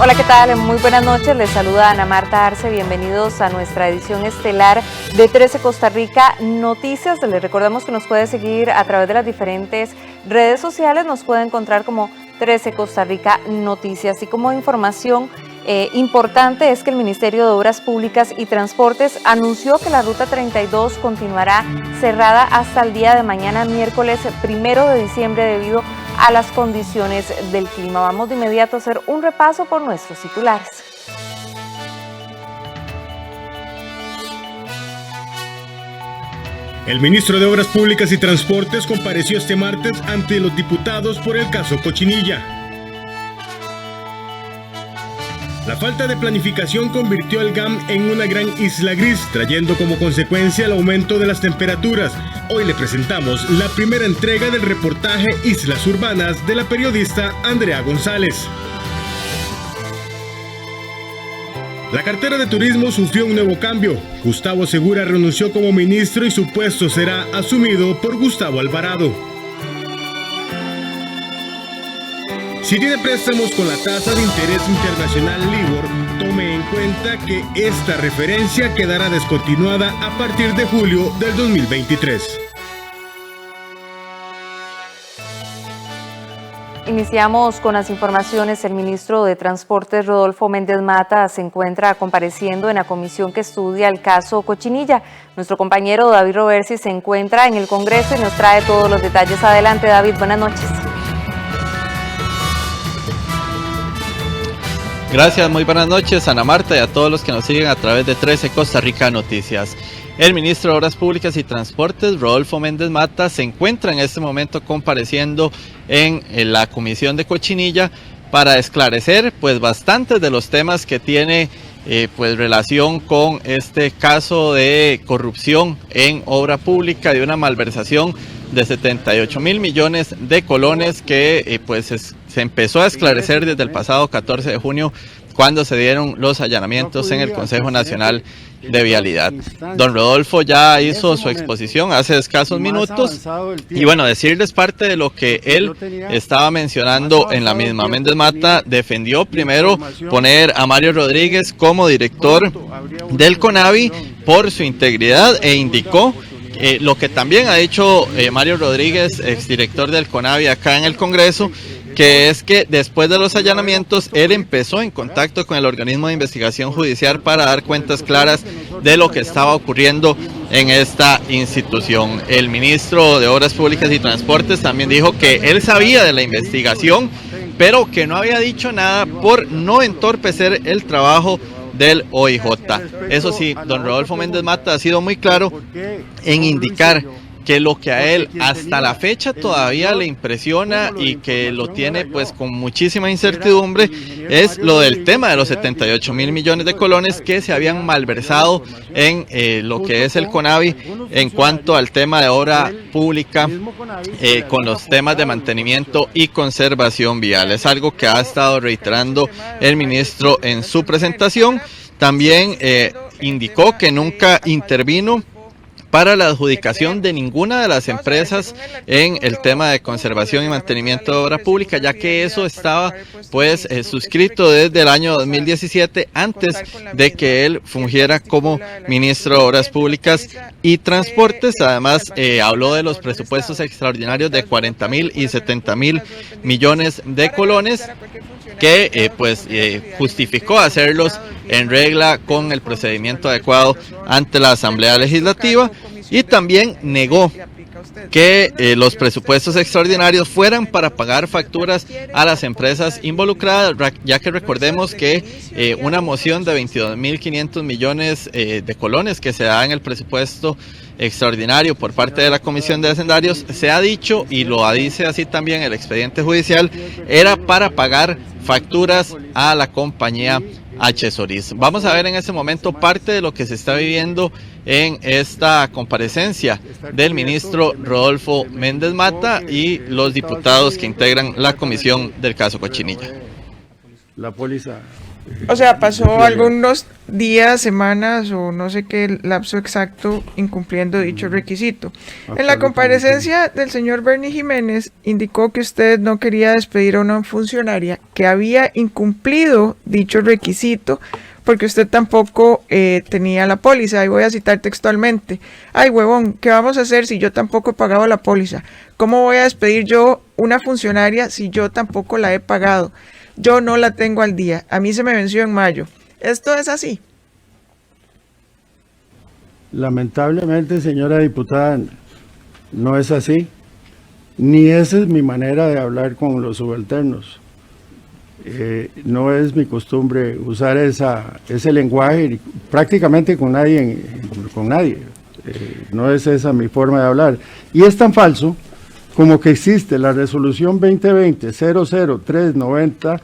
Hola, ¿qué tal? Muy buenas noches, les saluda Ana Marta Arce, bienvenidos a nuestra edición estelar de 13 Costa Rica Noticias. Les recordamos que nos puede seguir a través de las diferentes redes sociales, nos puede encontrar como 13 Costa Rica Noticias. Y como información importante es que el Ministerio de Obras Públicas y Transportes anunció que la Ruta 32 continuará cerrada hasta el día de mañana, miércoles 1 de diciembre, debido a las condiciones del clima. Vamos de inmediato a hacer un repaso por nuestros titulares. El ministro de Obras Públicas y Transportes compareció este martes ante los diputados por el caso Cochinilla. La falta de planificación convirtió al GAM en una gran isla gris, trayendo como consecuencia el aumento de las temperaturas. Hoy le presentamos la primera entrega del reportaje Islas Urbanas de la periodista Andrea González. La cartera de turismo sufrió un nuevo cambio. Gustavo Segura renunció como ministro y su puesto será asumido por Gustavo Alvarado. Si tiene préstamos con la tasa de interés internacional LIBOR, tome en cuenta que esta referencia quedará descontinuada a partir de julio del 2023. Iniciamos con las informaciones. El ministro de Transportes, Rodolfo Méndez Mata, se encuentra compareciendo en la comisión que estudia el caso Cochinilla. Nuestro compañero David Roversi se encuentra en el Congreso y nos trae todos los detalles. Adelante, David, buenas noches. Gracias, muy buenas noches, Ana Marta, y a todos los que nos siguen a través de 13 Costa Rica Noticias. El ministro de Obras Públicas y Transportes, Rodolfo Méndez Mata, se encuentra en este momento compareciendo en la comisión de Cochinilla para esclarecer bastantes de los temas que tiene relación con este caso de corrupción en obra pública, de una malversación de 78.000 millones de colones que se empezó a esclarecer desde el pasado 14 de junio, cuando se dieron los allanamientos en el Consejo Nacional de Vialidad. Don Rodolfo ya hizo su exposición hace escasos minutos y decirles parte de lo que él estaba mencionando en la misma. Méndez Mata defendió primero poner a Mario Rodríguez como director del CONAVI por su integridad e indicó lo que también ha dicho Mario Rodríguez, exdirector del CONAVI acá en el Congreso, que es que después de los allanamientos él empezó en contacto con el organismo de investigación judicial para dar cuentas claras de lo que estaba ocurriendo en esta institución. El ministro de Obras Públicas y Transportes también dijo que él sabía de la investigación, pero que no había dicho nada por no entorpecer el trabajo del OIJ. Eso sí, don Rodolfo Méndez Mata ha sido muy claro en indicar que lo que a él hasta la fecha todavía le impresiona y que lo tiene con muchísima incertidumbre es lo del tema de los 78.000 millones de colones que se habían malversado en lo que es el CONAVI en cuanto al tema de obra pública con los temas de mantenimiento y conservación vial. Es algo que ha estado reiterando el ministro en su presentación. También indicó que nunca intervino para la adjudicación de ninguna de las empresas en el tema de conservación y mantenimiento de obra pública, ya que eso estaba suscrito desde el año 2017, antes de que él fungiera como ministro de Obras Públicas y Transportes. Además, habló de los presupuestos extraordinarios de 40.000 y 70.000 millones de colones, que justificó hacerlos en regla con el procedimiento adecuado ante la Asamblea Legislativa, y también negó que los presupuestos extraordinarios fueran para pagar facturas a las empresas involucradas, ya que recordemos que una moción de 22.500 millones de colones que se da en el presupuesto extraordinario por parte de la Comisión de Hacendarios, se ha dicho, y lo dice así también el expediente judicial, era para pagar facturas a la compañía H. Soriz. Vamos a ver en este momento parte de lo que se está viviendo en esta comparecencia del ministro Rodolfo Méndez Mata y los diputados que integran la comisión del caso Cochinilla. La póliza O sea, pasó algunos días, semanas o no sé qué lapso exacto incumpliendo dicho requisito. En la comparecencia del señor Bernie Jiménez indicó que usted no quería despedir a una funcionaria que había incumplido dicho requisito porque usted tampoco tenía la póliza. Y voy a citar textualmente: ay, huevón, ¿qué vamos a hacer si yo tampoco he pagado la póliza? ¿Cómo voy a despedir yo una funcionaria si yo tampoco la he pagado? Yo no la tengo al día. A mí se me venció en mayo. ¿Esto es así? Lamentablemente, señora diputada, no es así. Ni esa es mi manera de hablar con los subalternos. No es mi costumbre usar ese lenguaje prácticamente con nadie. No es esa mi forma de hablar. Y es tan falso como que existe la resolución 2020-00390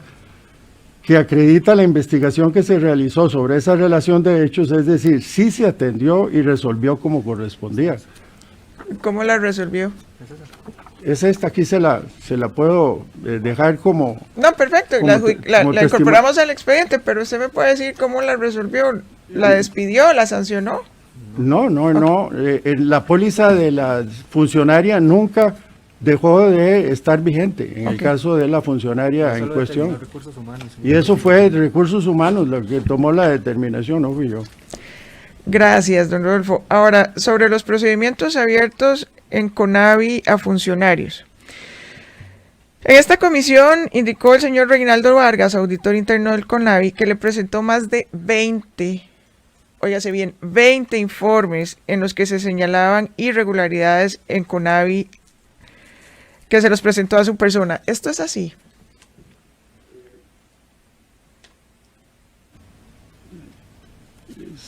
que acredita la investigación que se realizó sobre esa relación de hechos, es decir, sí se atendió y resolvió como correspondía. ¿Cómo la resolvió? Es esta, aquí se la puedo dejar como... No, perfecto, la incorporamos al expediente, pero usted me puede decir cómo la resolvió. ¿La despidió, la sancionó? No, la póliza de la funcionaria nunca dejó de estar vigente en el caso de la funcionaria en cuestión. Y eso fue Recursos Humanos lo que tomó la determinación, no fui yo. Gracias, don Rodolfo. Ahora, sobre los procedimientos abiertos en CONAVI a funcionarios. En esta comisión indicó el señor Reinaldo Vargas, auditor interno del CONAVI, que le presentó más de 20 informes en los que se señalaban irregularidades en CONAVI, que se los presentó a su persona. ¿Esto es así?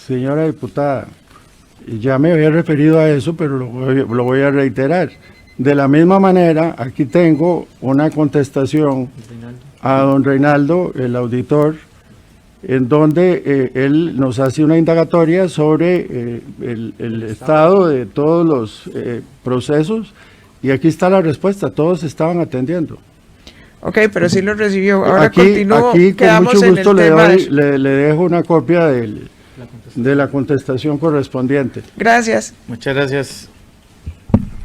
Señora diputada, ya me había referido a eso, pero lo voy a reiterar. De la misma manera, aquí tengo una contestación a don Reinaldo, el auditor, en donde él nos hace una indagatoria sobre el estado de todos los procesos, y aquí está la respuesta: todos estaban atendiendo. Ok, pero sí lo recibió. Ahora aquí con mucho gusto le dejo una copia de la contestación correspondiente. Gracias. Muchas gracias.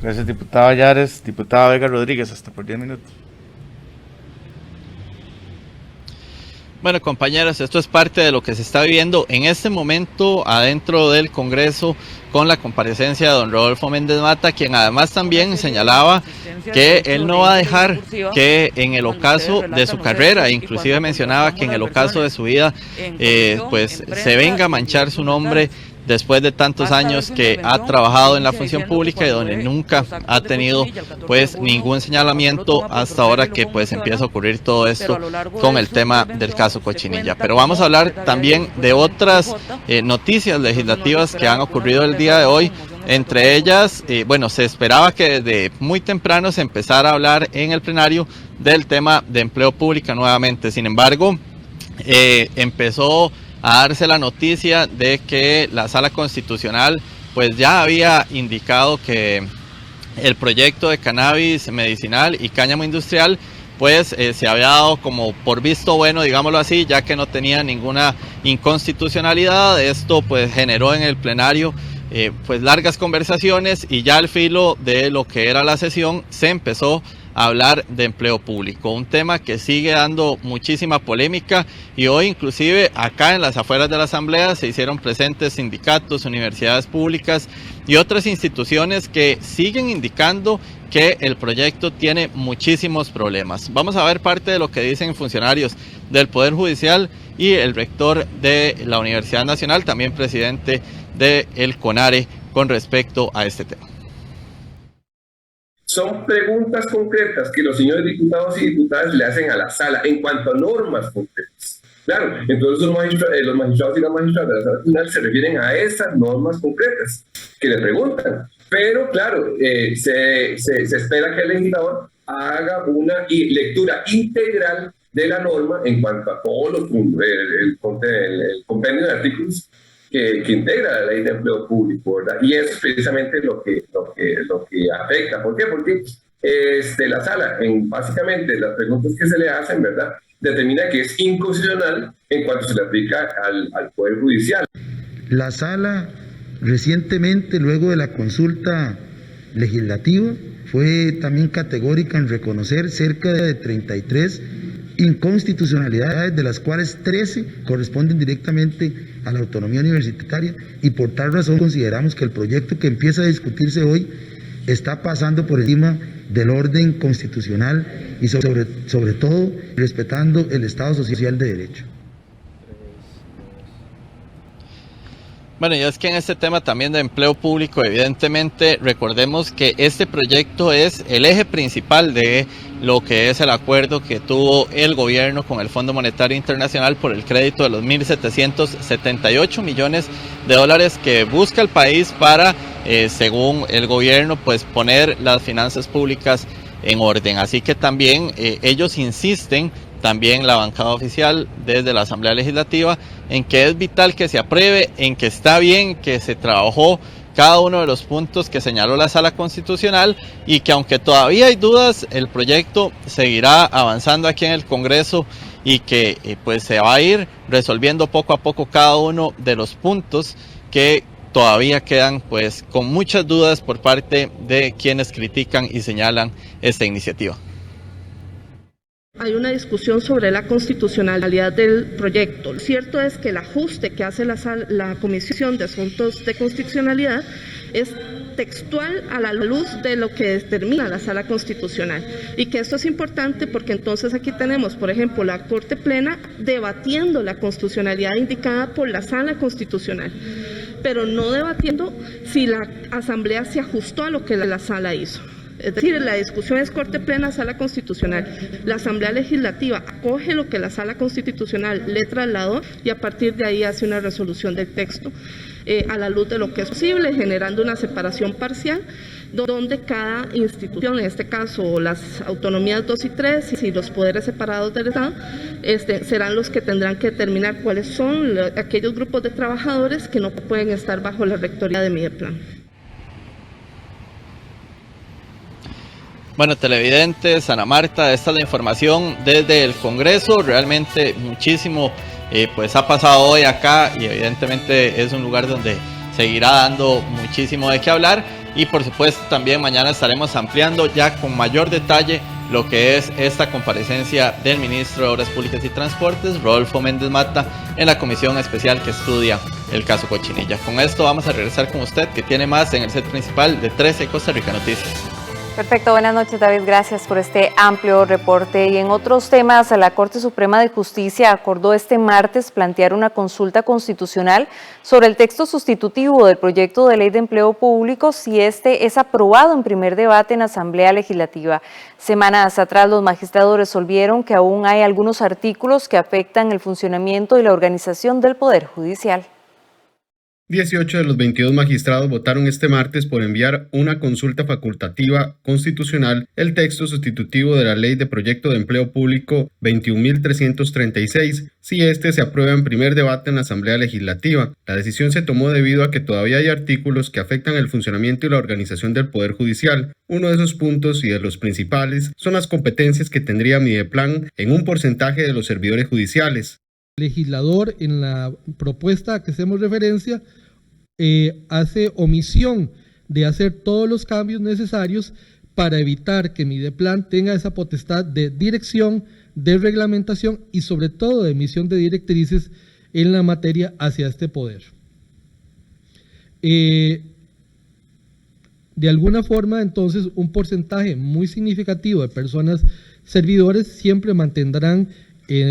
Gracias, diputada Vallares. Diputada Vega Rodríguez, hasta por 10 minutos. Bueno, compañeros, esto es parte de lo que se está viviendo en este momento adentro del Congreso con la comparecencia de don Rodolfo Méndez Mata, quien además también señalaba que él no va a dejar que en el ocaso de su carrera, inclusive mencionaba que en el ocaso de su vida, pues se venga a manchar su nombre después de tantos años que ha trabajado en la función pública y donde nunca ha tenido pues ningún señalamiento hasta ahora que pues empieza a ocurrir todo esto con el tema del caso Cochinilla. Pero vamos a hablar también de otras noticias legislativas que han ocurrido el día de hoy. Entre ellas, bueno, se esperaba que desde muy temprano se empezara a hablar en el plenario del tema de empleo público nuevamente. Sin embargo, empezó a darse la noticia de que la Sala Constitucional pues ya había indicado que el proyecto de cannabis medicinal y cáñamo industrial pues se había dado como por visto bueno, digámoslo así, ya que no tenía ninguna inconstitucionalidad. Esto pues generó en el plenario pues largas conversaciones, y ya al filo de lo que era la sesión se empezó a hablar de empleo público, un tema que sigue dando muchísima polémica, y hoy inclusive acá en las afueras de la Asamblea se hicieron presentes sindicatos, universidades públicas y otras instituciones que siguen indicando que el proyecto tiene muchísimos problemas. Vamos a ver parte de lo que dicen funcionarios del Poder Judicial y el rector de la Universidad Nacional, también presidente del CONARE, con respecto a este tema. Son preguntas concretas que los señores diputados y diputadas le hacen a la sala en cuanto a normas concretas. Claro, entonces los magistrados y las magistradas de la sala final se refieren a esas normas concretas que le preguntan. Pero claro, se espera que el legislador haga una lectura integral de la norma en cuanto a todo el compendio de artículos que integra la ley de empleo público, ¿verdad? Y eso es precisamente lo que afecta. ¿Por qué? Porque la sala, básicamente las preguntas que se le hacen, ¿verdad?, determina que es inconstitucional en cuanto se le aplica al Poder Judicial. La Sala recientemente, luego de la consulta legislativa, fue también categórica en reconocer cerca de 33 inconstitucionalidades, de las cuales 13 corresponden directamente a la autonomía universitaria, y por tal razón consideramos que el proyecto que empieza a discutirse hoy está pasando por encima del orden constitucional y sobre todo respetando el Estado social de derecho. Bueno, y es que en este tema también de empleo público, evidentemente, recordemos que este proyecto es el eje principal de lo que es el acuerdo que tuvo el gobierno con el Fondo Monetario Internacional por el crédito de los 1.778 millones de dólares que busca el país para, según el gobierno, pues poner las finanzas públicas en orden. Así que también ellos insisten, también la bancada oficial desde la Asamblea Legislativa, en que es vital que se apruebe, en que está bien que se trabajó cada uno de los puntos que señaló la Sala Constitucional, y que aunque todavía hay dudas, el proyecto seguirá avanzando aquí en el Congreso y que pues se va a ir resolviendo poco a poco cada uno de los puntos que todavía quedan pues con muchas dudas por parte de quienes critican y señalan esta iniciativa. Hay una discusión sobre la constitucionalidad del proyecto. Lo cierto es que el ajuste que hace la Comisión de Asuntos de Constitucionalidad es textual a la luz de lo que determina la Sala Constitucional, y que esto es importante porque entonces aquí tenemos, por ejemplo, la Corte Plena debatiendo la constitucionalidad indicada por la Sala Constitucional, pero no debatiendo si la Asamblea se ajustó a lo que la Sala hizo. Es decir, la discusión es Corte Plena, Sala Constitucional. La Asamblea Legislativa acoge lo que la Sala Constitucional le trasladó y a partir de ahí hace una resolución del texto a la luz de lo que es posible, generando una separación parcial donde cada institución, en este caso las autonomías 2 y 3 y los poderes separados del Estado, serán los que tendrán que determinar cuáles son aquellos grupos de trabajadores que no pueden estar bajo la rectoría de Mideplan. Bueno, televidentes, Ana Marta, esta es la información desde el Congreso. Realmente muchísimo pues ha pasado hoy acá, y evidentemente es un lugar donde seguirá dando muchísimo de qué hablar, y por supuesto también mañana estaremos ampliando ya con mayor detalle lo que es esta comparecencia del ministro de Obras Públicas y Transportes, Rodolfo Méndez Mata, en la comisión especial que estudia el caso Cochinilla. Con esto vamos a regresar con usted, que tiene más en el set principal de 13 Costa Rica Noticias. Perfecto, buenas noches, David, gracias por este amplio reporte. Y en otros temas, la Corte Suprema de Justicia acordó este martes plantear una consulta constitucional sobre el texto sustitutivo del proyecto de ley de empleo público si este es aprobado en primer debate en Asamblea Legislativa. Semanas atrás, los magistrados resolvieron que aún hay algunos artículos que afectan el funcionamiento y la organización del Poder Judicial. 18 de los 22 magistrados votaron este martes por enviar una consulta facultativa constitucional el texto sustitutivo de la Ley de Proyecto de Empleo Público 21.336, si este se aprueba en primer debate en la Asamblea Legislativa. La decisión se tomó debido a que todavía hay artículos que afectan el funcionamiento y la organización del Poder Judicial. Uno de esos puntos, y de los principales, son las competencias que tendría Mideplan en un porcentaje de los servidores judiciales. El legislador, en la propuesta a que hacemos referencia, hace omisión de hacer todos los cambios necesarios para evitar que Mideplan tenga esa potestad de dirección, de reglamentación y sobre todo de emisión de directrices en la materia hacia este poder. De alguna forma, entonces, un porcentaje muy significativo de personas servidores siempre mantendrán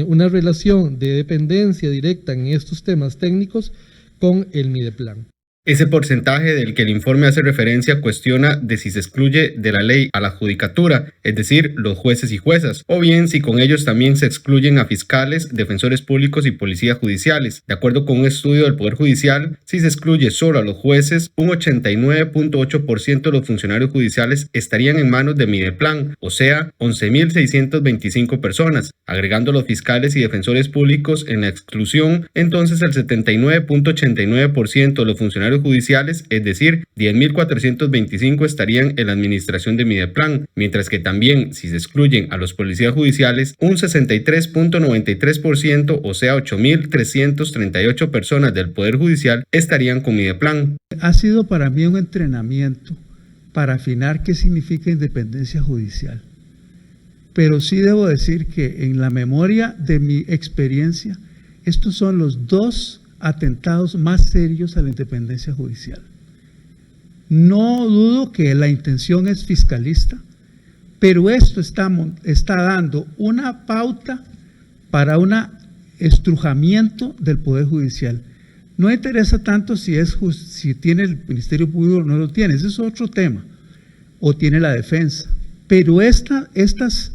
una relación de dependencia directa en estos temas técnicos con el Mideplan. Ese porcentaje del que el informe hace referencia cuestiona de si se excluye de la ley a la judicatura, es decir, los jueces y juezas, o bien si con ellos también se excluyen a fiscales, defensores públicos y policías judiciales. De acuerdo con un estudio del Poder Judicial, si se excluye solo a los jueces, un 89.8% de los funcionarios judiciales estarían en manos de Mideplan, o sea, 11.625 personas. Agregando los fiscales y defensores públicos en la exclusión, entonces el 79.89% de los funcionarios funcionarios judiciales, es decir, 10.425 estarían en la administración de Mideplan, mientras que también, si se excluyen a los policías judiciales, un 63.93%, o sea, 8.338 personas del Poder Judicial estarían con Mideplan. Ha sido para mí un entrenamiento para afinar qué significa independencia judicial. Pero sí debo decir que en la memoria de mi experiencia, estos son los 2 atentados más serios a la independencia judicial. No dudo que la intención es fiscalista, pero esto está dando una pauta para un estrujamiento del Poder Judicial. No interesa tanto si tiene el Ministerio Público o no lo tiene, ese es otro tema, o tiene la defensa. Pero estas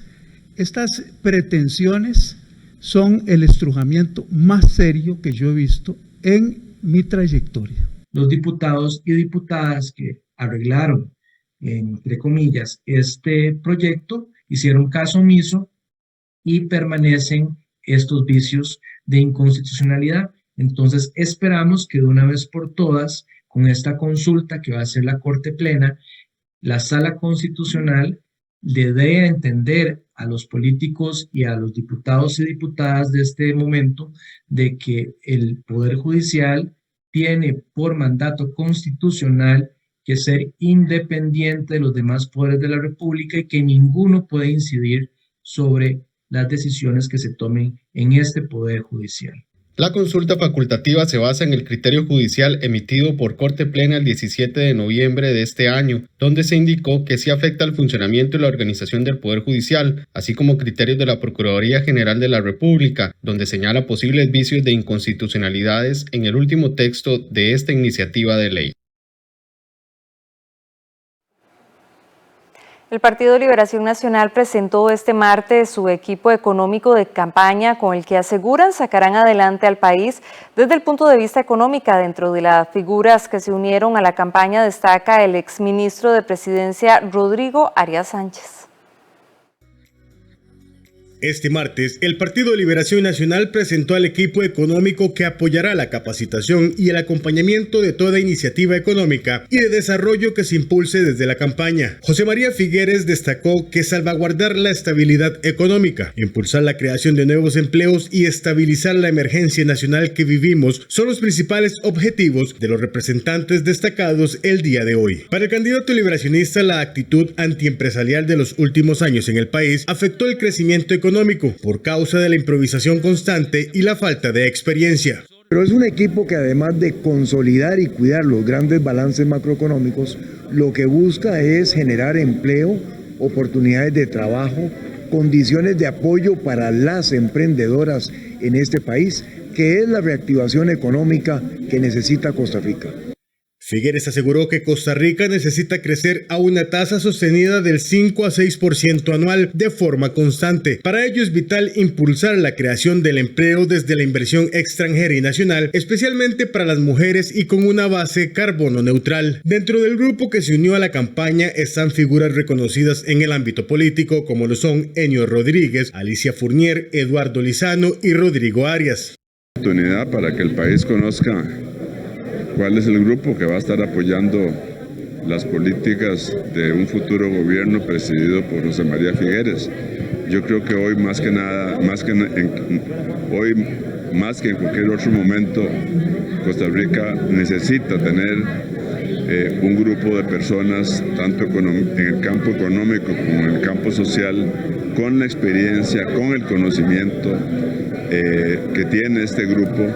pretensiones son el estrujamiento más serio que yo he visto en mi trayectoria. Los diputados y diputadas que arreglaron, entre comillas, este proyecto, hicieron caso omiso y permanecen estos vicios de inconstitucionalidad. Entonces esperamos que de una vez por todas, con esta consulta que va a hacer la Corte Plena, la Sala Constitucional le dé a entender a los políticos y a los diputados y diputadas de este momento de que el Poder Judicial tiene por mandato constitucional que ser independiente de los demás poderes de la República y que ninguno puede incidir sobre las decisiones que se tomen en este Poder Judicial. La consulta facultativa se basa en el criterio judicial emitido por Corte Plena el 17 de noviembre de este año, donde se indicó que sí afecta al funcionamiento y la organización del Poder Judicial, así como criterios de la Procuraduría General de la República, donde señala posibles vicios de inconstitucionalidades en el último texto de esta iniciativa de ley. El Partido de Liberación Nacional presentó este martes su equipo económico de campaña con el que aseguran sacarán adelante al país desde el punto de vista económico. Dentro de las figuras que se unieron a la campaña destaca el exministro de Presidencia Rodrigo Arias Sánchez. Este martes, el Partido de Liberación Nacional presentó al equipo económico que apoyará la capacitación y el acompañamiento de toda iniciativa económica y de desarrollo que se impulse desde la campaña. José María Figueres destacó que salvaguardar la estabilidad económica, impulsar la creación de nuevos empleos y estabilizar la emergencia nacional que vivimos son los principales objetivos de los representantes destacados el día de hoy. Para el candidato liberacionista, la actitud antiempresarial de los últimos años en el país afectó el crecimiento económico por causa de la improvisación constante y la falta de experiencia. Pero es un equipo que además de consolidar y cuidar los grandes balances macroeconómicos, lo que busca es generar empleo, oportunidades de trabajo, condiciones de apoyo para las emprendedoras en este país, que es la reactivación económica que necesita Costa Rica. Figueres aseguró que Costa Rica necesita crecer a una tasa sostenida del 5 a 6% anual de forma constante. Para ello es vital impulsar la creación del empleo desde la inversión extranjera y nacional, especialmente para las mujeres y con una base carbono neutral. Dentro del grupo que se unió a la campaña están figuras reconocidas en el ámbito político como lo son Enio Rodríguez, Alicia Fournier, Eduardo Lizano y Rodrigo Arias. Oportunidad para que el país conozca cuál es el grupo que va a estar apoyando las políticas de un futuro gobierno presidido por José María Figueres. Yo creo que hoy más que nada, más que en cualquier otro momento, Costa Rica necesita tener un grupo de personas, tanto en el campo económico como en el campo social, con la experiencia, con el conocimiento que tiene este grupo,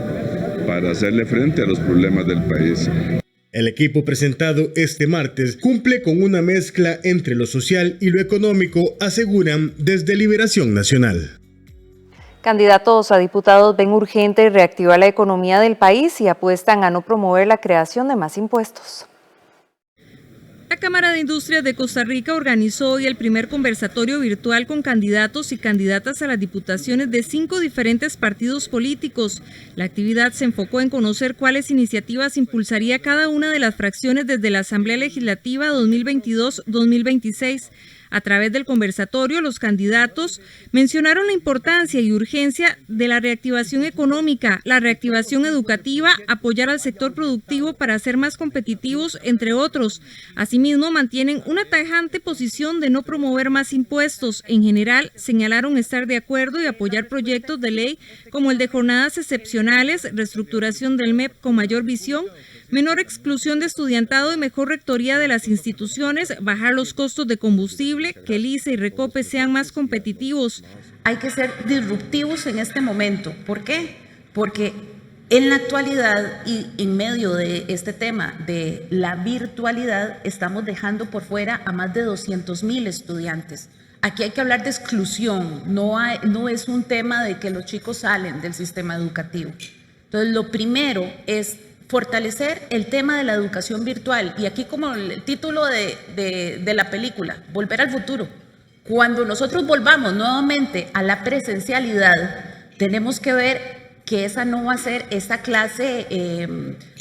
para hacerle frente a los problemas del país. El equipo presentado este martes cumple con una mezcla entre lo social y lo económico, aseguran desde Liberación Nacional. Candidatos a diputados ven urgente reactivar la economía del país y apuestan a no promover la creación de más impuestos. La Cámara de Industrias de Costa Rica organizó hoy el primer conversatorio virtual con candidatos y candidatas a las diputaciones de 5 diferentes partidos políticos. La actividad se enfocó en conocer cuáles iniciativas impulsaría cada una de las fracciones desde la Asamblea Legislativa 2022-2026. A través del conversatorio, los candidatos mencionaron la importancia y urgencia de la reactivación económica, la reactivación educativa, apoyar al sector productivo para ser más competitivos, entre otros. Asimismo, mantienen una tajante posición de no promover más impuestos. En general, señalaron estar de acuerdo y apoyar proyectos de ley como el de jornadas excepcionales, reestructuración del MEP con mayor visión, menor exclusión de estudiantado y mejor rectoría de las instituciones, bajar los costos de combustible, que el ICE y Recope sean más competitivos. Hay que ser disruptivos en este momento. ¿Por qué? Porque en la actualidad y en medio de este tema de la virtualidad, estamos dejando por fuera a más de 200,000 estudiantes. Aquí hay que hablar de exclusión, no es un tema de que los chicos salen del sistema educativo. Entonces, lo primero es fortalecer el tema de la educación virtual. Y aquí, como el título de la película, Volver al Futuro. Cuando nosotros volvamos nuevamente a la presencialidad, tenemos que ver que esa no va a ser esa clase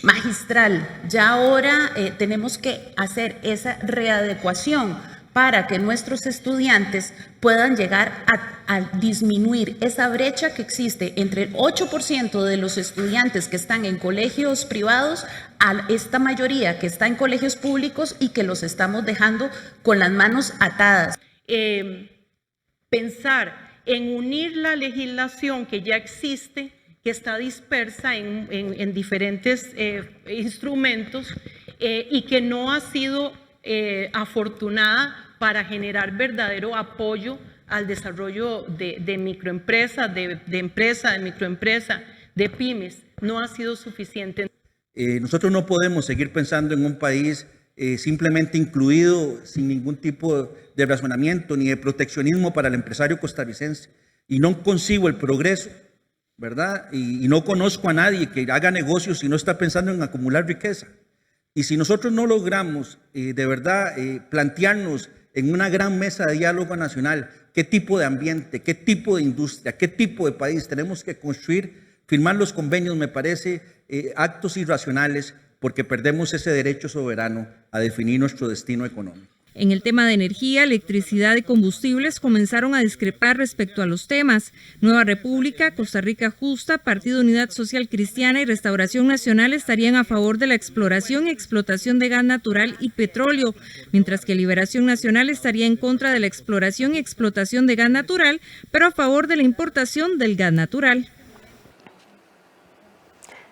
magistral. Ya ahora tenemos que hacer esa readecuación para que nuestros estudiantes puedan llegar a disminuir esa brecha que existe entre el 8% de los estudiantes que están en colegios privados a esta mayoría que está en colegios públicos y que los estamos dejando con las manos atadas. Pensar en unir la legislación que ya existe, que está dispersa en diferentes instrumentos y que no ha sido afortunada para generar verdadero apoyo al desarrollo de microempresas, de microempresa, de pymes, no ha sido suficiente. Nosotros no podemos seguir pensando en un país simplemente incluido, sin ningún tipo de razonamiento ni de proteccionismo para el empresario costarricense. Y no consigo el progreso, ¿verdad? Y no conozco a nadie que haga negocios y no está pensando en acumular riqueza. Y si nosotros no logramos de verdad plantearnos en una gran mesa de diálogo nacional qué tipo de ambiente, qué tipo de industria, qué tipo de país tenemos que construir, firmar los convenios me parece actos irracionales porque perdemos ese derecho soberano a definir nuestro destino económico. En el tema de energía, electricidad y combustibles comenzaron a discrepar respecto a los temas. Nueva República, Costa Rica Justa, Partido Unidad Social Cristiana y Restauración Nacional estarían a favor de la exploración y explotación de gas natural y petróleo, mientras que Liberación Nacional estaría en contra de la exploración y explotación de gas natural, pero a favor de la importación del gas natural.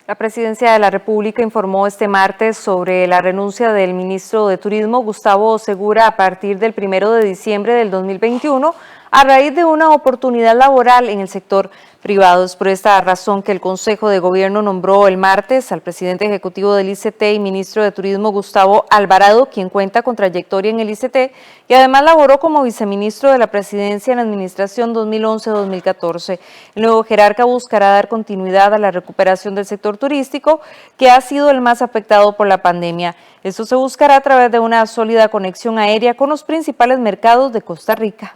La Presidencia de la República informó este martes sobre la renuncia del ministro de Turismo, Gustavo Segura, a partir del 1 de diciembre del 2021, a raíz de una oportunidad laboral en el sector privado. Es por esta razón que el Consejo de Gobierno nombró el martes al presidente ejecutivo del ICT y ministro de Turismo, Gustavo Alvarado, quien cuenta con trayectoria en el ICT y además laboró como viceministro de la Presidencia en la administración 2011-2014. El nuevo jerarca buscará dar continuidad a la recuperación del sector turístico, que ha sido el más afectado por la pandemia. Esto se buscará a través de una sólida conexión aérea con los principales mercados de Costa Rica.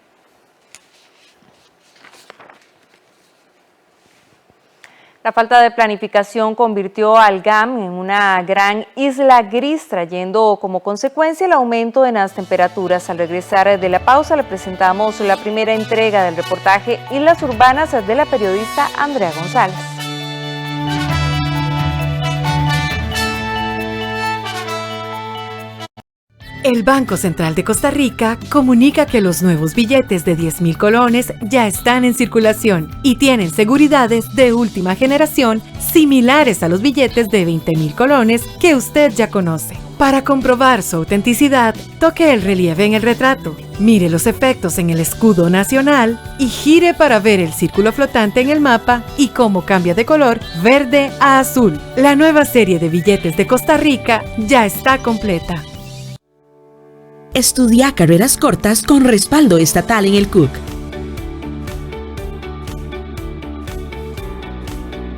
La falta de planificación convirtió al GAM en una gran isla gris, trayendo como consecuencia el aumento de las temperaturas. Al regresar de la pausa, le presentamos la primera entrega del reportaje Islas Urbanas de la periodista Andrea González. El Banco Central de Costa Rica comunica que los nuevos billetes de 10,000 colones ya están en circulación y tienen seguridades de última generación similares a los billetes de 20,000 colones que usted ya conoce. Para comprobar su autenticidad, toque el relieve en el retrato, mire los efectos en el escudo nacional y gire para ver el círculo flotante en el mapa y cómo cambia de color verde a azul. La nueva serie de billetes de Costa Rica ya está completa. Estudia carreras cortas con respaldo estatal en el CUC.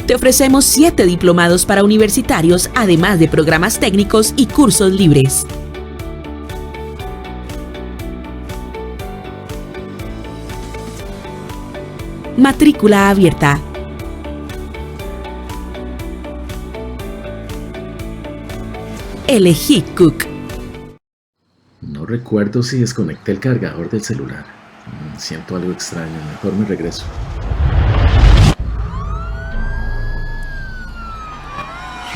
Te ofrecemos 7 diplomados para universitarios, además de programas técnicos y cursos libres. Matrícula abierta. Elegí CUC. No recuerdo si desconecté el cargador del celular. Siento algo extraño, mejor me regreso.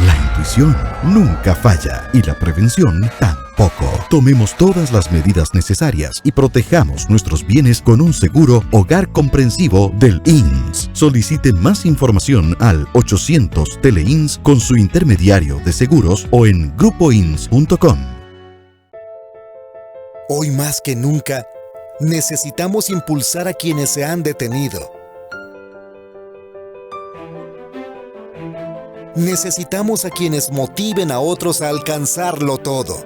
La intuición nunca falla y la prevención tampoco. Tomemos todas las medidas necesarias y protejamos nuestros bienes con un seguro hogar comprensivo del INS. Solicite más información al 800 Tele-INS con su intermediario de seguros o en grupoins.com. Hoy más que nunca, necesitamos impulsar a quienes se han detenido. Necesitamos a quienes motiven a otros a alcanzarlo todo.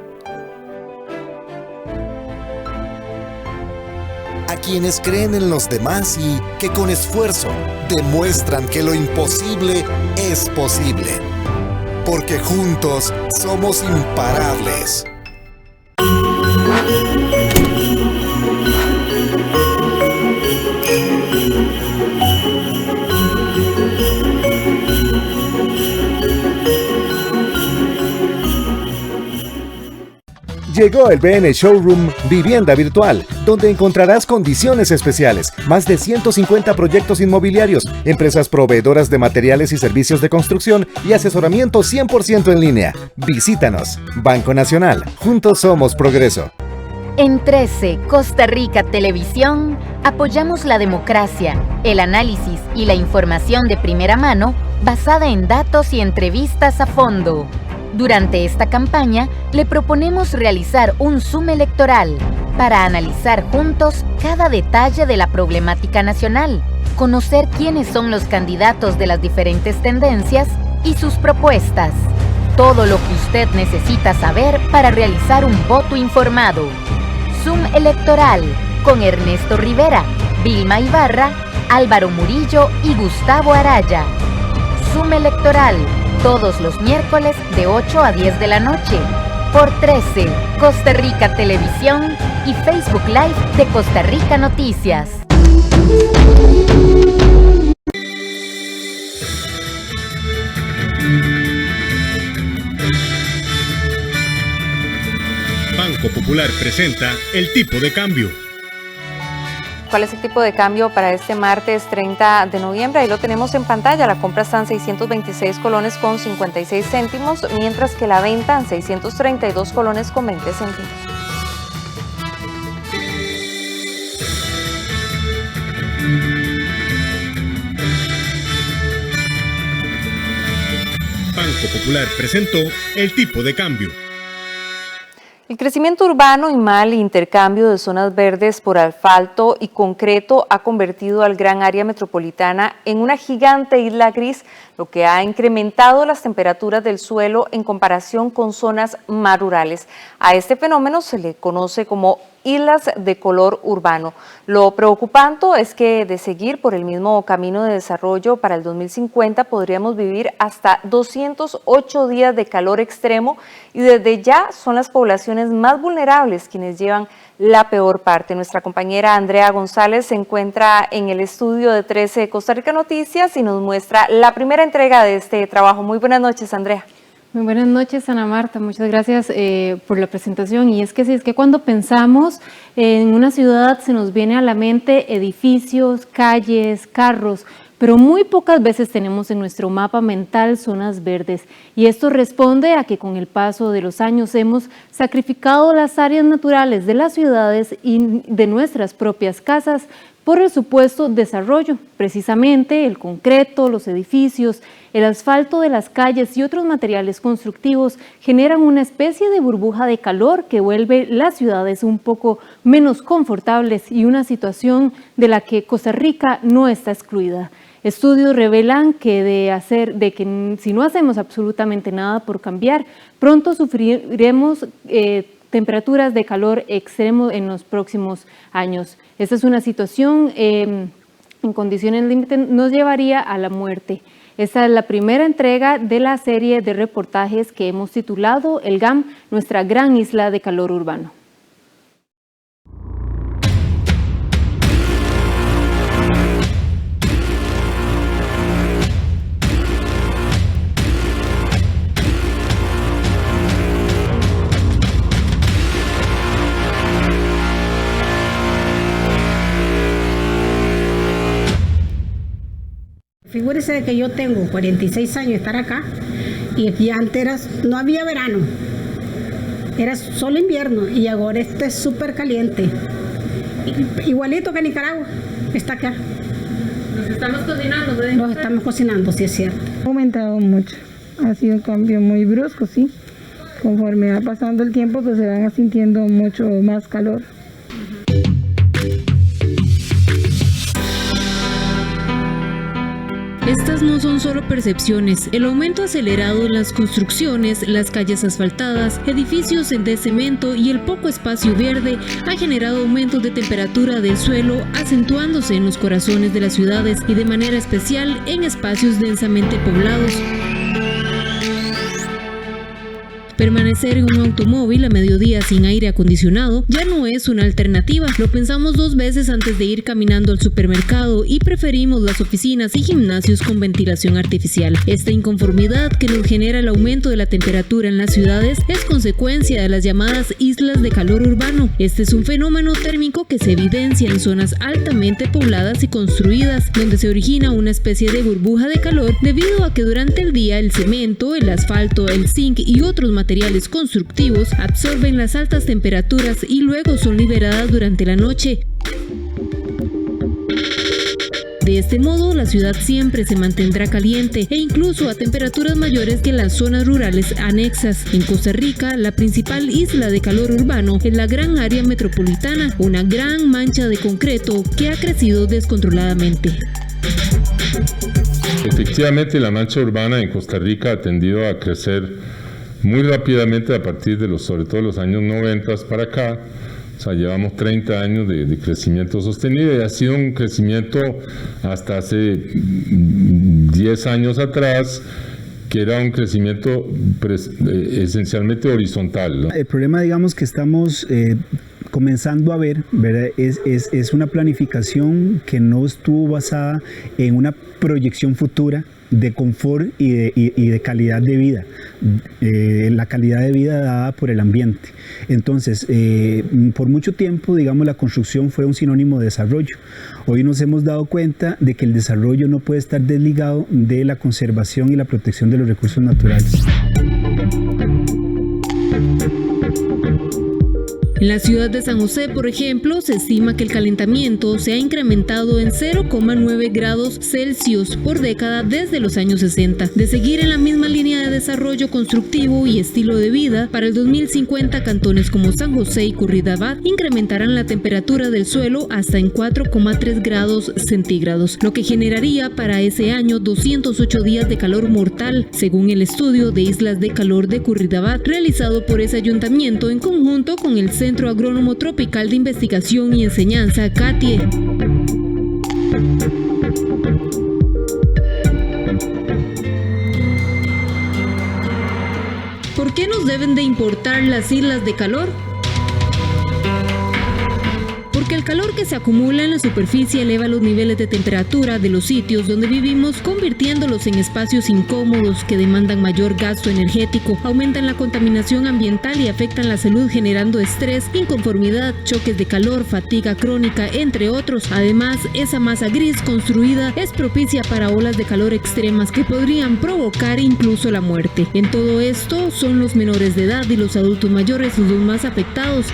A quienes creen en los demás y que con esfuerzo demuestran que lo imposible es posible. Porque juntos somos imparables. Llegó el BN Showroom Vivienda Virtual, donde encontrarás condiciones especiales, más de 150 proyectos inmobiliarios, empresas proveedoras de materiales y servicios de construcción y asesoramiento 100% en línea. Visítanos. Banco Nacional. Juntos somos progreso. En 13 Costa Rica Televisión apoyamos la democracia, el análisis y la información de primera mano basada en datos y entrevistas a fondo. Durante esta campaña, le proponemos realizar un Zoom electoral para analizar juntos cada detalle de la problemática nacional, conocer quiénes son los candidatos de las diferentes tendencias y sus propuestas. Todo lo que usted necesita saber para realizar un voto informado. Zoom electoral con Ernesto Rivera, Vilma Ibarra, Álvaro Murillo y Gustavo Araya. Zoom electoral. Todos los miércoles de 8 a 10 de la noche, por 13, Costa Rica Televisión y Facebook Live de Costa Rica Noticias. Banco Popular presenta el tipo de cambio. ¿Cuál es el tipo de cambio para este martes 30 de noviembre? Ahí lo tenemos en pantalla. La compra está en 626 colones con 56 céntimos, mientras que la venta en 632 colones con 20 céntimos. Banco Popular presentó el tipo de cambio. El crecimiento urbano y mal intercambio de zonas verdes por asfalto y concreto ha convertido al gran área metropolitana en una gigante isla gris, lo que ha incrementado las temperaturas del suelo en comparación con zonas más rurales. A este fenómeno se le conoce como islas de color urbano. Lo preocupante es que de seguir por el mismo camino de desarrollo para el 2050 podríamos vivir hasta 208 días de calor extremo y desde ya son las poblaciones más vulnerables quienes llevan la peor parte. Nuestra compañera Andrea González se encuentra en el estudio de 13 Costa Rica Noticias y nos muestra la primera entrega de este trabajo. Muy buenas noches, Andrea. Muy buenas noches, Ana Marta. Muchas gracias por la presentación. Y es que cuando pensamos en una ciudad se nos viene a la mente edificios, calles, carros, pero muy pocas veces tenemos en nuestro mapa mental zonas verdes. Y esto responde a que con el paso de los años hemos sacrificado las áreas naturales de las ciudades y de nuestras propias casas por el supuesto desarrollo. Precisamente el concreto, los edificios, el asfalto de las calles y otros materiales constructivos generan una especie de burbuja de calor que vuelve las ciudades un poco menos confortables y una situación de la que Costa Rica no está excluida. Estudios revelan que si no hacemos absolutamente nada por cambiar, pronto sufriremos temperaturas de calor extremo en los próximos años. Esta es una situación en condiciones límite, nos llevaría a la muerte. Esta es la primera entrega de la serie de reportajes que hemos titulado El GAM, nuestra gran isla de calor urbano. Figúrese que yo tengo 46 años de estar acá y aquí antes no había verano, era solo invierno y ahora este es súper caliente, igualito que Nicaragua, está acá. Nos estamos cocinando, ¿verdad? Nos estamos cocinando, sí es cierto. Ha aumentado mucho, ha sido un cambio muy brusco, sí. Conforme va pasando el tiempo, pues se van sintiendo mucho más calor. Estas no son solo percepciones. El aumento acelerado en las construcciones, las calles asfaltadas, edificios de cemento y el poco espacio verde ha generado aumentos de temperatura del suelo, acentuándose en los corazones de las ciudades y de manera especial en espacios densamente poblados. Permanecer en un automóvil a mediodía sin aire acondicionado ya no es una alternativa. Lo pensamos 2 veces antes de ir caminando al supermercado y preferimos las oficinas y gimnasios con ventilación artificial. Esta inconformidad que nos genera el aumento de la temperatura en las ciudades es consecuencia de las llamadas islas de calor urbano. Este es un fenómeno térmico que se evidencia en zonas altamente pobladas y construidas, donde se origina una especie de burbuja de calor debido a que durante el día el cemento, el asfalto, el zinc y otros materiales constructivos absorben las altas temperaturas y luego son liberadas durante la noche. De este modo, la ciudad siempre se mantendrá caliente e incluso a temperaturas mayores que las zonas rurales anexas. En Costa Rica, la principal isla de calor urbano es la gran área metropolitana, una gran mancha de concreto que ha crecido descontroladamente. Efectivamente, la mancha urbana en Costa Rica ha tendido a crecer muy rápidamente a partir de sobre todo los años 90 para acá. O sea, llevamos 30 años de crecimiento sostenido y ha sido un crecimiento hasta hace 10 años atrás, que era un crecimiento esencialmente horizontal, ¿no? El problema, digamos, que estamos comenzando a ver, ¿verdad? Es una planificación que no estuvo basada en una proyección futura de confort y de calidad de vida, la calidad de vida dada por el ambiente. Entonces, por mucho tiempo, digamos, la construcción fue un sinónimo de desarrollo. Hoy nos hemos dado cuenta de que el desarrollo no puede estar desligado de la conservación y la protección de los recursos naturales. En la ciudad de San José, por ejemplo, se estima que el calentamiento se ha incrementado en 0,9 grados Celsius por década desde los años 60. De seguir en la misma línea de desarrollo constructivo y estilo de vida, para el 2050 cantones como San José y Curridabat incrementarán la temperatura del suelo hasta en 4,3 grados centígrados, lo que generaría para ese año 208 días de calor mortal, según el estudio de islas de calor de Curridabat realizado por ese ayuntamiento en conjunto con el Centro Agrónomo Tropical de Investigación y Enseñanza, CATIE. ¿Por qué nos deben de importar las islas de calor? Porque el calor que se acumula en la superficie eleva los niveles de temperatura de los sitios donde vivimos, convirtiéndolos en espacios incómodos que demandan mayor gasto energético, aumentan la contaminación ambiental y afectan la salud, generando estrés, inconformidad, choques de calor, fatiga crónica, entre otros. Además, esa masa gris construida es propicia para olas de calor extremas que podrían provocar incluso la muerte. En todo esto, son los menores de edad y los adultos mayores los más afectados.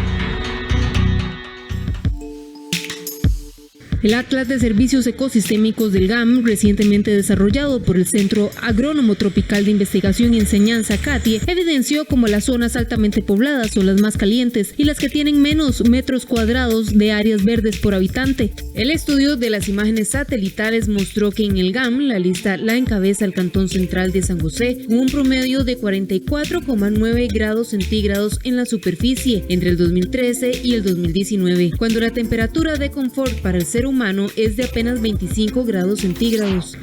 El Atlas de Servicios Ecosistémicos del GAM, recientemente desarrollado por el Centro Agrónomo Tropical de Investigación y Enseñanza, CATIE, evidenció como las zonas altamente pobladas son las más calientes y las que tienen menos metros cuadrados de áreas verdes por habitante. El estudio de las imágenes satelitales mostró que en el GAM la lista la encabeza el Cantón Central de San José, con un promedio de 44,9 grados centígrados en la superficie entre el 2013 y el 2019, cuando la temperatura de confort para el ser humano es de apenas 25 grados centígrados.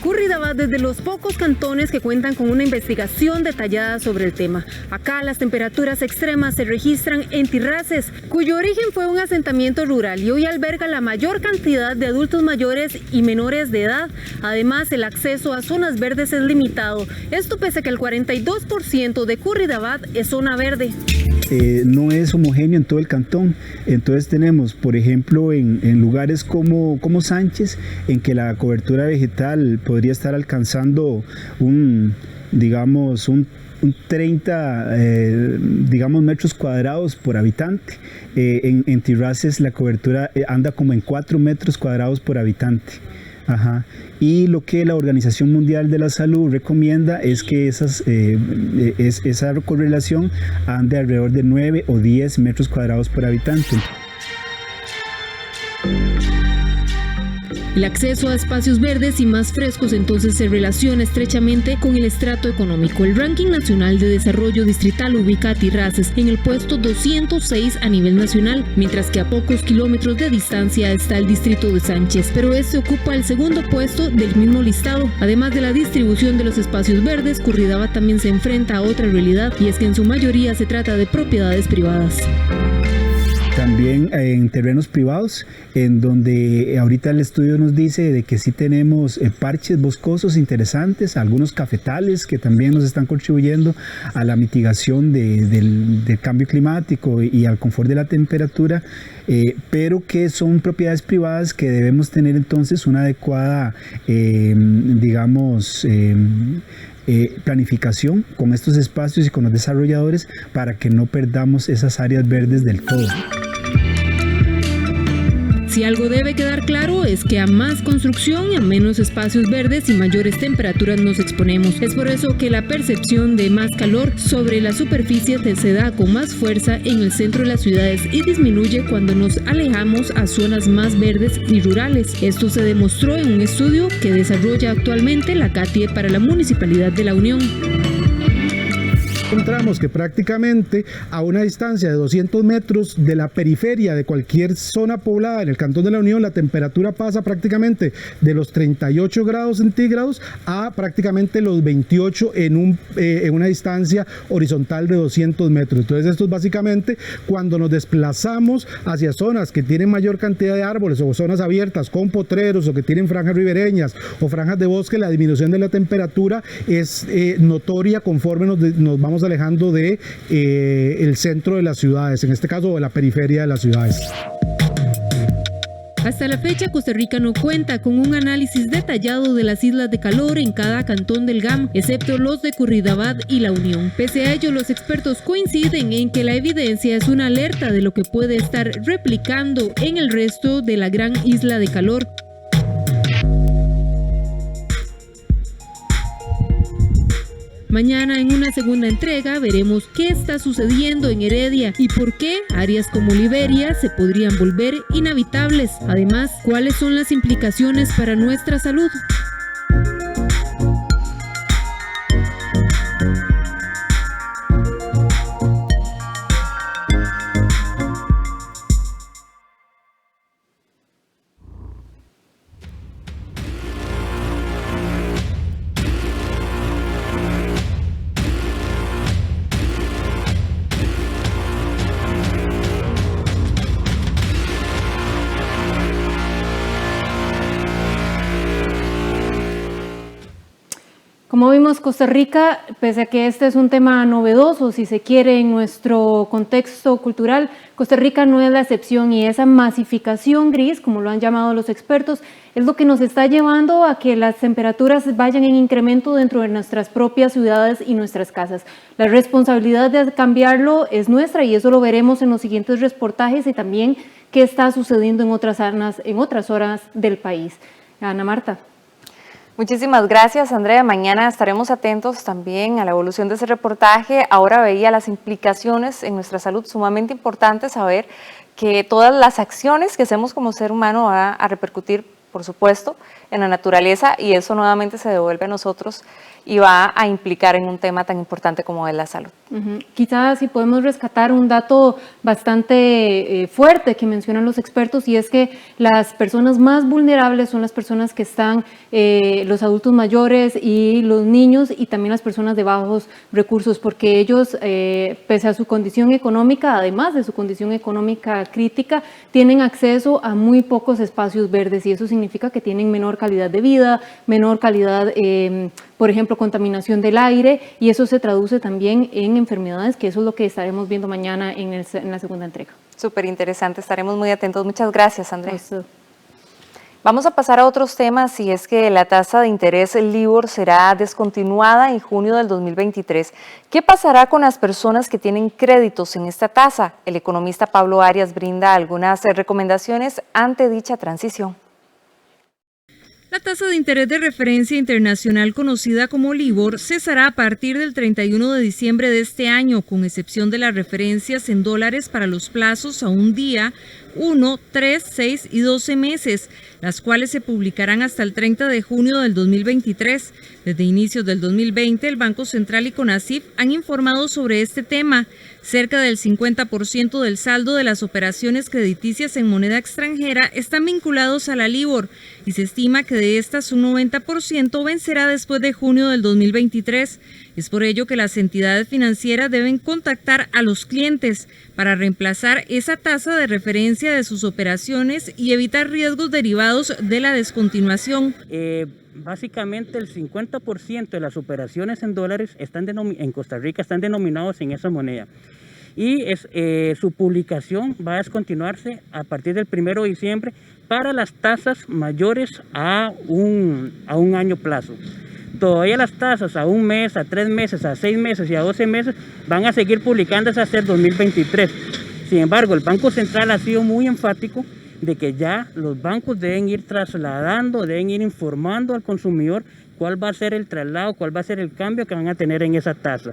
Curridabat es de los pocos cantones que cuentan con una investigación detallada sobre el tema. Acá las temperaturas extremas se registran en Tirraces, cuyo origen fue un asentamiento rural y hoy alberga la mayor cantidad de adultos mayores y menores de edad. Además, el acceso a zonas verdes es limitado. Esto pese a que el 42% de Curridabat es zona verde. no es homogéneo en todo el cantón. Entonces tenemos, por ejemplo, en lugares como Sánchez, en que la cobertura vegetal podría estar alcanzando un 30 metros cuadrados por habitante. En Tirraces la cobertura anda como en 4 metros cuadrados por habitante. Ajá. Y lo que la Organización Mundial de la Salud recomienda es que esa correlación ande alrededor de 9 o 10 metros cuadrados por habitante. El acceso a espacios verdes y más frescos entonces se relaciona estrechamente con el estrato económico. El ranking nacional de desarrollo distrital ubica a Tirraces en el puesto 206 a nivel nacional, mientras que a pocos kilómetros de distancia está el distrito de Sánchez, pero este ocupa el segundo puesto del mismo listado. Además de la distribución de los espacios verdes, Curridabat también se enfrenta a otra realidad, y es que en su mayoría se trata de propiedades privadas. También en terrenos privados, en donde ahorita el estudio nos dice de que sí tenemos parches boscosos interesantes, algunos cafetales que también nos están contribuyendo a la mitigación del cambio climático y al confort de la temperatura, pero que son propiedades privadas que debemos tener entonces una adecuada, planificación con estos espacios y con los desarrolladores para que no perdamos esas áreas verdes del todo. Si algo debe quedar claro es que a más construcción y a menos espacios verdes y mayores temperaturas nos exponemos. Es por eso que la percepción de más calor sobre la superficie se da con más fuerza en el centro de las ciudades y disminuye cuando nos alejamos a zonas más verdes y rurales. Esto se demostró en un estudio que desarrolla actualmente la CATIE para la Municipalidad de La Unión. Encontramos que prácticamente a una distancia de 200 metros de la periferia de cualquier zona poblada en el Cantón de La Unión, la temperatura pasa prácticamente de los 38 grados centígrados a prácticamente los 28 en una distancia horizontal de 200 metros. Entonces esto es básicamente cuando nos desplazamos hacia zonas que tienen mayor cantidad de árboles o zonas abiertas con potreros o que tienen franjas ribereñas o franjas de bosque, la disminución de la temperatura es notoria conforme nos vamos alejando de el centro de las ciudades, en este caso de la periferia de las ciudades. Hasta la fecha, Costa Rica no cuenta con un análisis detallado de las islas de calor en cada cantón del GAM, excepto los de Curridabat y La Unión. Pese a ello, los expertos coinciden en que la evidencia es una alerta de lo que puede estar replicando en el resto de la gran isla de calor. Mañana en una segunda entrega veremos qué está sucediendo en Heredia y por qué áreas como Liberia se podrían volver inhabitables. Además, cuáles son las implicaciones para nuestra salud. Como vimos, Costa Rica, pese a que este es un tema novedoso, si se quiere, en nuestro contexto cultural, Costa Rica no es la excepción, y esa masificación gris, como lo han llamado los expertos, es lo que nos está llevando a que las temperaturas vayan en incremento dentro de nuestras propias ciudades y nuestras casas. La responsabilidad de cambiarlo es nuestra, y eso lo veremos en los siguientes reportajes, y también qué está sucediendo en otras zonas del país. Ana Marta. Muchísimas gracias, Andrea. Mañana estaremos atentos también a la evolución de ese reportaje. Ahora veía las implicaciones en nuestra salud, sumamente importante saber que todas las acciones que hacemos como ser humano van a repercutir, por supuesto, en la naturaleza, y eso nuevamente se devuelve a nosotros y va a implicar en un tema tan importante como es la salud. Quizás si podemos rescatar un dato bastante fuerte que mencionan los expertos, y es que las personas más vulnerables son las personas que están, los adultos mayores y los niños, y también las personas de bajos recursos, porque ellos, pese a su condición económica, además de su condición económica crítica, tienen acceso a muy pocos espacios verdes, y eso significa que tienen menor calidad de vida, menor calidad por ejemplo, contaminación del aire, y eso se traduce también en enfermedades, que eso es lo que estaremos viendo mañana en la segunda entrega. Súper interesante, estaremos muy atentos. Muchas gracias, Andrés. Vamos a pasar a otros temas, y es que la tasa de interés LIBOR será descontinuada en junio del 2023. ¿Qué pasará con las personas que tienen créditos en esta tasa? El economista Pablo Arias brinda algunas recomendaciones ante dicha transición. La tasa de interés de referencia internacional conocida como LIBOR cesará a partir del 31 de diciembre de este año, con excepción de las referencias en dólares para los plazos a un día, 1, 3, 6 y 12 meses, las cuales se publicarán hasta el 30 de junio del 2023. Desde inicios del 2020, el Banco Central y CONACYT han informado sobre este tema. Cerca del 50% del saldo de las operaciones crediticias en moneda extranjera están vinculados a la LIBOR, y se estima que de estas un 90% vencerá después de junio del 2023. Es por ello que las entidades financieras deben contactar a los clientes para reemplazar esa tasa de referencia de sus operaciones y evitar riesgos derivados de la descontinuación. Básicamente el 50% de las operaciones en dólares en Costa Rica están denominados en esa moneda, y su publicación va a descontinuarse a partir del 1 de diciembre para las tasas mayores a un año plazo. Todavía las tasas a un mes, a 3 meses, a 6 meses y a 12 meses van a seguir publicándose hasta el 2023. Sin embargo, el Banco Central ha sido muy enfático de que ya los bancos deben ir trasladando, deben ir informando al consumidor cuál va a ser el traslado, cuál va a ser el cambio que van a tener en esa tasa.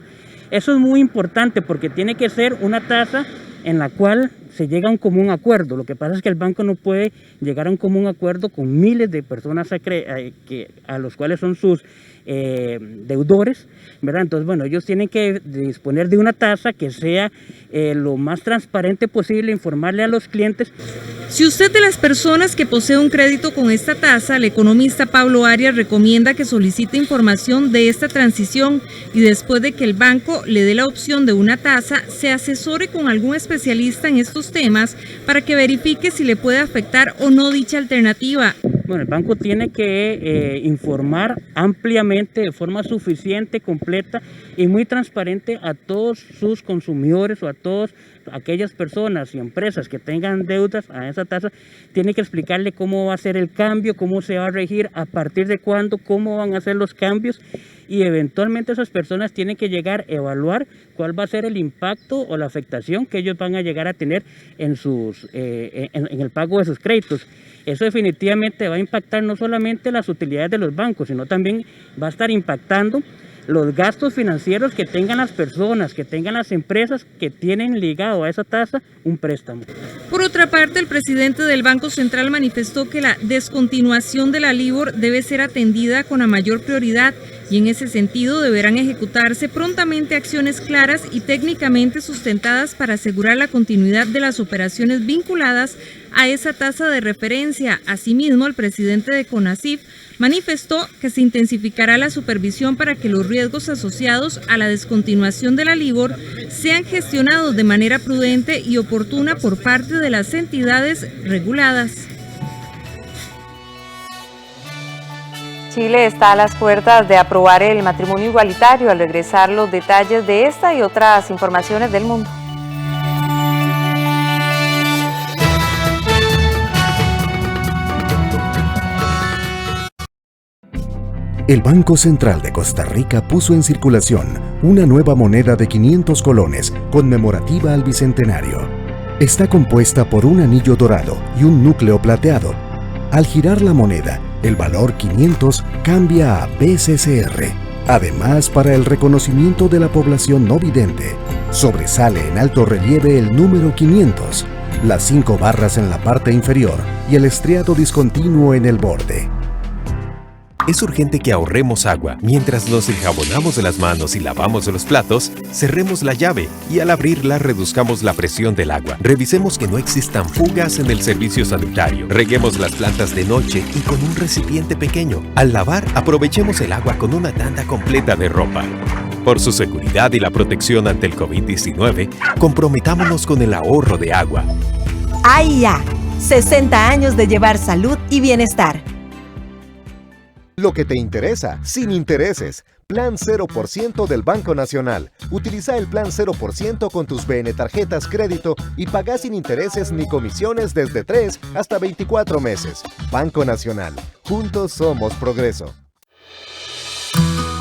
Eso es muy importante porque tiene que ser una tasa en la cual se llega a un común acuerdo. Lo que pasa es que el banco no puede llegar a un común acuerdo con miles de personas a los cuales son sus deudores, ¿verdad? Entonces, bueno, ellos tienen que disponer de una tasa que sea lo más transparente posible, informarle a los clientes. Si usted de las personas que posee un crédito con esta tasa, el economista Pablo Arias recomienda que solicite información de esta transición, y después de que el banco le dé la opción de una tasa, se asesore con algún especialista en estos temas para que verifique si le puede afectar o no dicha alternativa. Bueno, el banco tiene que informar ampliamente, de forma suficiente, completa y muy transparente a todos sus consumidores o a todas aquellas personas y empresas que tengan deudas a esa tasa. Tiene que explicarle cómo va a ser el cambio, cómo se va a regir, a partir de cuándo, cómo van a ser los cambios, y eventualmente esas personas tienen que llegar a evaluar cuál va a ser el impacto o la afectación que ellos van a llegar a tener en el pago de sus créditos. Eso definitivamente va a impactar no solamente las utilidades de los bancos, sino también va a estar impactando los gastos financieros que tengan las personas, que tengan las empresas que tienen ligado a esa tasa un préstamo. Por otra parte, el presidente del Banco Central manifestó que la descontinuación de la LIBOR debe ser atendida con la mayor prioridad, y en ese sentido deberán ejecutarse prontamente acciones claras y técnicamente sustentadas para asegurar la continuidad de las operaciones vinculadas a esa tasa de referencia. Asimismo, el presidente de CONACYT manifestó que se intensificará la supervisión para que los riesgos asociados a la descontinuación de la LIBOR sean gestionados de manera prudente y oportuna por parte de las entidades reguladas. Chile está a las puertas de aprobar el matrimonio igualitario. Al regresar, los detalles de esta y otras informaciones del mundo. El Banco Central de Costa Rica puso en circulación una nueva moneda de 500 colones conmemorativa al Bicentenario. Está compuesta por un anillo dorado y un núcleo plateado. Al girar la moneda, el valor 500 cambia a BCCR. Además, para el reconocimiento de la población no vidente, sobresale en alto relieve el número 500, las 5 barras en la parte inferior y el estriado discontinuo en el borde. Es urgente que ahorremos agua. Mientras nos enjabonamos de las manos y lavamos los platos, cerremos la llave y al abrirla reduzcamos la presión del agua. Revisemos que no existan fugas en el servicio sanitario. Reguemos las plantas de noche y con un recipiente pequeño. Al lavar, aprovechemos el agua con una tanda completa de ropa. Por su seguridad y la protección ante el COVID-19, comprometámonos con el ahorro de agua. AIA, 60 años de llevar salud y bienestar. Lo que te interesa, sin intereses. Plan 0% del Banco Nacional. Utiliza el plan 0% con tus BN tarjetas crédito y paga sin intereses ni comisiones desde 3 hasta 24 meses. Banco Nacional. Juntos somos progreso.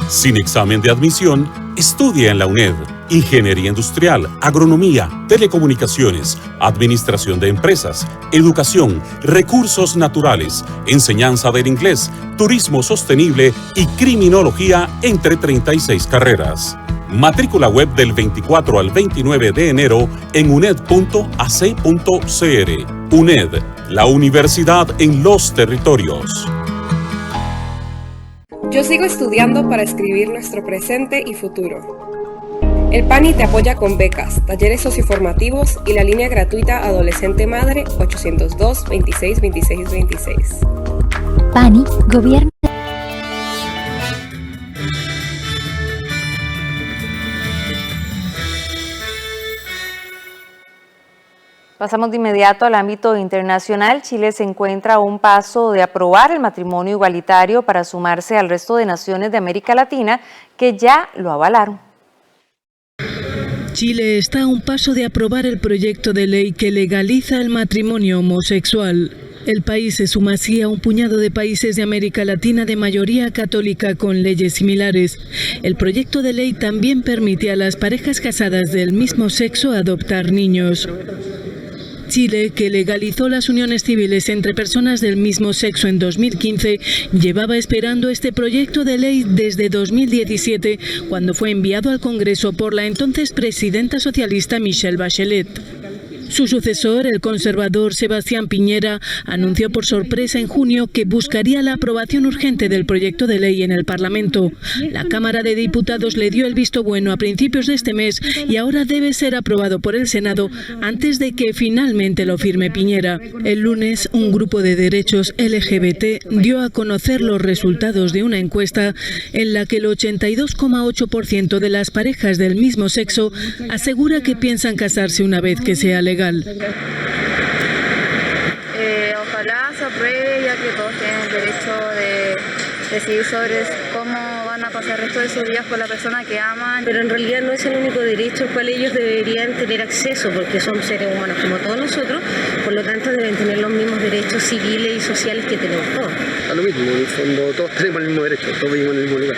Sin examen de admisión, estudia en la UNED. Ingeniería Industrial, Agronomía, Telecomunicaciones, Administración de Empresas, Educación, Recursos Naturales, Enseñanza del Inglés, Turismo Sostenible y Criminología, entre 36 carreras. Matrícula web del 24 al 29 de enero en uned.ac.cr. UNED, la universidad en los territorios. Yo sigo estudiando para escribir nuestro presente y futuro. El PANI te apoya con becas, talleres socioformativos y la línea gratuita Adolescente Madre 802 26 26 26. PANI, Gobierno. Pasamos de inmediato al ámbito internacional. Chile se encuentra a un paso de aprobar el matrimonio igualitario para sumarse al resto de naciones de América Latina que ya lo avalaron. Chile está a un paso de aprobar el proyecto de ley que legaliza el matrimonio homosexual. El país se suma así a un puñado de países de América Latina de mayoría católica con leyes similares. El proyecto de ley también permite a las parejas casadas del mismo sexo adoptar niños. Chile, que legalizó las uniones civiles entre personas del mismo sexo en 2015, llevaba esperando este proyecto de ley desde 2017, cuando fue enviado al Congreso por la entonces presidenta socialista Michelle Bachelet. Su sucesor, el conservador Sebastián Piñera, anunció por sorpresa en junio que buscaría la aprobación urgente del proyecto de ley en el Parlamento. La Cámara de Diputados le dio el visto bueno a principios de este mes y ahora debe ser aprobado por el Senado antes de que finalmente lo firme Piñera. El lunes, un grupo de derechos LGBT dio a conocer los resultados de una encuesta en la que el 82,8% de las parejas del mismo sexo asegura que piensan casarse una vez que sea legal. Ojalá se apruebe, ya que todos tienen el derecho de decidir sobre cómo van a pasar el resto de sus días con la persona que aman. Pero en realidad no es el único derecho al cual ellos deberían tener acceso, porque son seres humanos como todos nosotros, por lo tanto deben tener los mismos derechos civiles y sociales que tenemos todos. A lo mismo, en el fondo todos tenemos el mismo derecho, todos vivimos en el mismo lugar.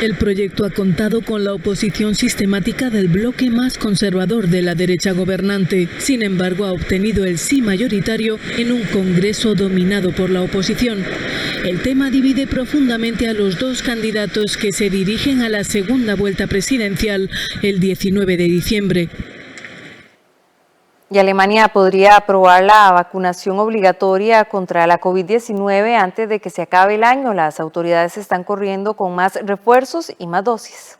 El proyecto ha contado con la oposición sistemática del bloque más conservador de la derecha gobernante. Sin embargo, ha obtenido el sí mayoritario en un Congreso dominado por la oposición. El tema divide profundamente a los dos candidatos que se dirigen a la segunda vuelta presidencial el 19 de diciembre. Y Alemania podría aprobar la vacunación obligatoria contra la COVID-19 antes de que se acabe el año. Las autoridades están corriendo con más refuerzos y más dosis.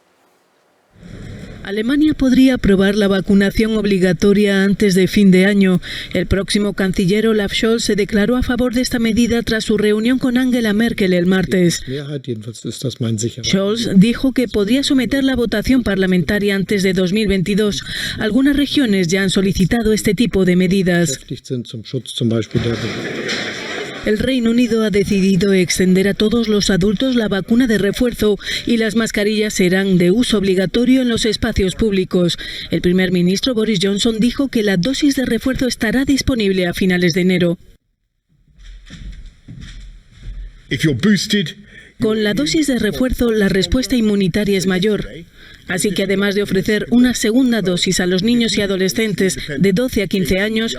Alemania podría aprobar la vacunación obligatoria antes de fin de año. El próximo canciller Olaf Scholz se declaró a favor de esta medida tras su reunión con Angela Merkel el martes. Scholz dijo que podría someter la votación parlamentaria antes de 2022. Algunas regiones ya han solicitado este tipo de medidas. El Reino Unido ha decidido extender a todos los adultos la vacuna de refuerzo y las mascarillas serán de uso obligatorio en los espacios públicos. El primer ministro Boris Johnson dijo que la dosis de refuerzo estará disponible a finales de enero. Con la dosis de refuerzo, la respuesta inmunitaria es mayor. Así que además de ofrecer una segunda dosis a los niños y adolescentes de 12 a 15 años,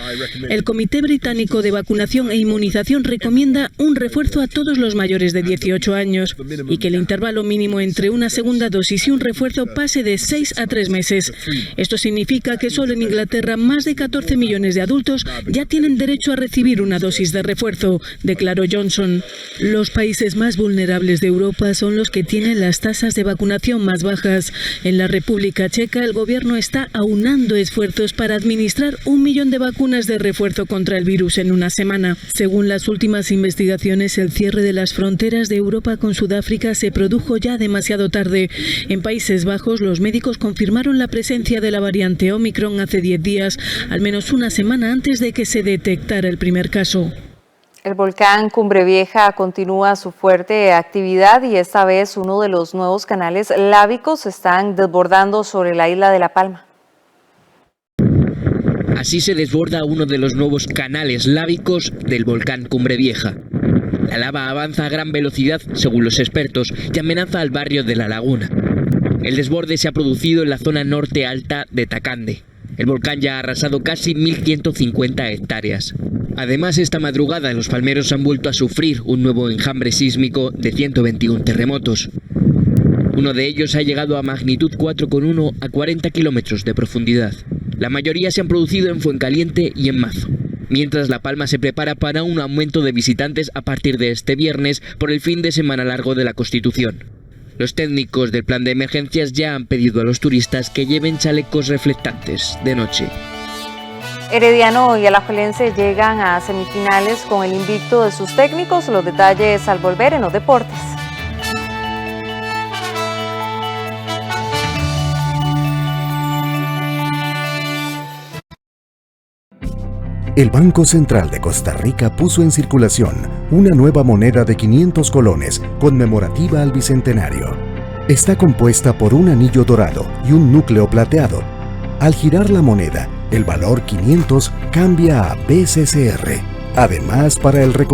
el Comité Británico de Vacunación e Inmunización recomienda un refuerzo a todos los mayores de 18 años y que el intervalo mínimo entre una segunda dosis y un refuerzo pase de 6 a 3 meses. Esto significa que solo en Inglaterra más de 14 millones de adultos ya tienen derecho a recibir una dosis de refuerzo, declaró Johnson. Los países más vulnerables de Europa son los que tienen las tasas de vacunación más bajas. En la República Checa, el gobierno está aunando esfuerzos para administrar 1 millón de vacunas de refuerzo contra el virus en una semana. Según las últimas investigaciones, el cierre de las fronteras de Europa con Sudáfrica se produjo ya demasiado tarde. En Países Bajos, los médicos confirmaron la presencia de la variante Omicron hace 10 días, al menos una semana antes de que se detectara el primer caso. El volcán Cumbre Vieja continúa su fuerte actividad y esta vez uno de los nuevos canales lábicos están desbordando sobre la isla de La Palma. Así se desborda uno de los nuevos canales lábicos del volcán Cumbre Vieja. La lava avanza a gran velocidad, según los expertos, y amenaza al barrio de La Laguna. El desborde se ha producido en la zona norte alta de Tacande. El volcán ya ha arrasado casi 1.150 hectáreas. Además, esta madrugada los palmeros han vuelto a sufrir un nuevo enjambre sísmico de 121 terremotos. Uno de ellos ha llegado a magnitud 4,1 a 40 kilómetros de profundidad. La mayoría se han producido en Fuencaliente y en Mazo, mientras La Palma se prepara para un aumento de visitantes a partir de este viernes por el fin de semana largo de la Constitución. Los técnicos del plan de emergencias ya han pedido a los turistas que lleven chalecos reflectantes de noche. Herediano y Alajuelense llegan a semifinales con el invicto de sus técnicos. Los detalles al volver en los deportes. El Banco Central de Costa Rica puso en circulación una nueva moneda de 500 colones conmemorativa al Bicentenario. Está compuesta por un anillo dorado y un núcleo plateado. Al girar la moneda, el valor 500 cambia a BCCR. Además, para el reconocimiento